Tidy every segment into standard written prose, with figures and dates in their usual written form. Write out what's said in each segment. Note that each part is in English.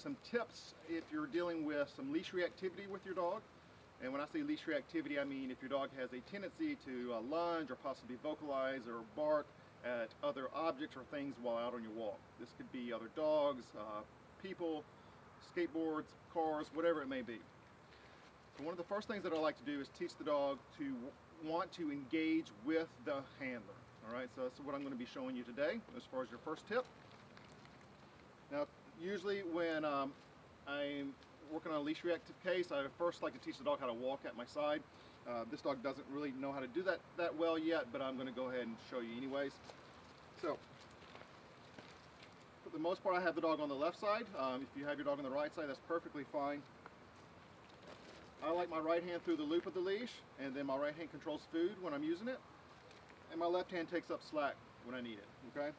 some tips if you're dealing with some leash reactivity with your dog. And when I say leash reactivity, I mean if your dog has a tendency to lunge or possibly vocalize or bark at other objects or things while out on your walk. This could be other dogs, people, skateboards, cars, whatever it may be. So one of the first things that I like to do is teach the dog to want to engage with the handler. All right, so that's what I'm going to be showing you today as far as your first tip. Now, usually when I'm working on a leash reactive case, I first like to teach the dog how to walk at my side. This dog doesn't really know how to do that well yet, but I'm going to go ahead and show you anyways. So, for the most part, I have the dog on the left side. If you have your dog on the right side, that's perfectly fine. I like my right hand through the loop of the leash, and then my right hand controls food when I'm using it, and my left hand takes up slack when I need it, okay?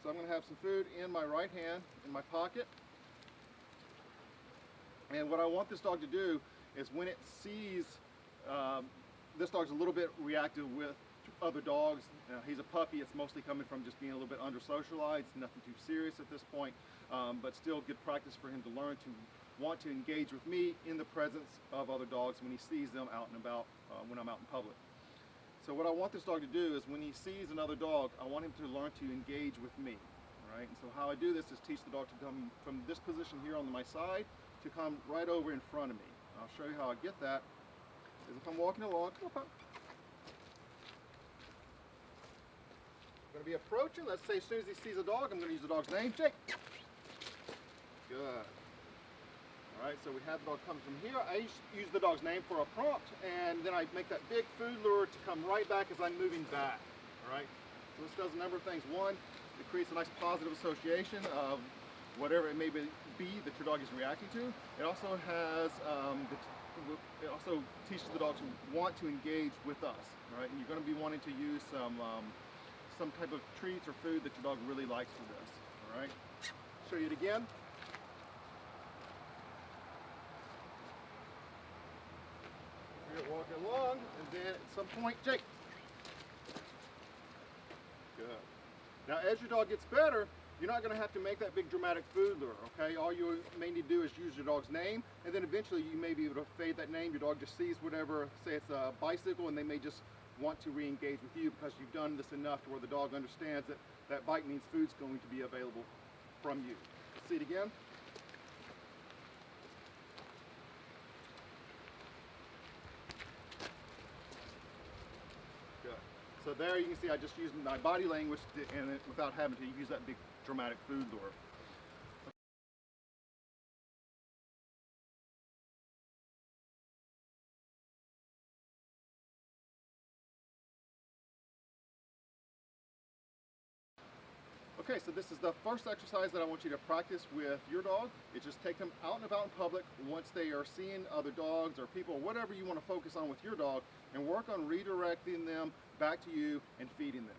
So I'm going to have some food in my right hand, in my pocket, and what I want this dog to do is when it sees, this dog's a little bit reactive with other dogs. He's a puppy, it's mostly coming from just being a little bit under socialized, nothing too serious at this point, but still good practice for him to learn to want to engage with me in the presence of other dogs when he sees them out and about when I'm out in public. So what I want this dog to do is when he sees another dog, I want him to learn to engage with me. All right? And so how I do this is teach the dog to come from this position here on my side to come right over in front of me. I'll show you how I get that. Is if I'm walking along, come on, pup. I'm going to be approaching. Let's say as soon as he sees a dog, I'm going to use the dog's name. Jake. Good. All right, so we have the dog coming from here. I use the dog's name for a prompt, and then I make that big food lure to come right back as I'm moving back. All right, so this does a number of things. One, it creates a nice positive association of whatever it may be that your dog is reacting to. It also has, it also teaches the dog to want to engage with us. All right, and you're going to be wanting to use some type of treats or food that your dog really likes for this. All right, show you it again. Walking along, and then at some point, Jake. Good. Now, as your dog gets better, you're not going to have to make that big dramatic food lure, okay? All you may need to do is use your dog's name, and then eventually you may be able to fade that name. Your dog just sees whatever, say it's a bicycle, and they may just want to re-engage with you because you've done this enough to where the dog understands that that bite means food's going to be available from you. See it again? So there you can see I just used my body language without having to use that big dramatic food lure. Okay, so this is the first exercise that I want you to practice with your dog. It's just take them out and about in public once they are seeing other dogs or people, whatever you want to focus on with your dog, and work on redirecting them back to you and feeding them.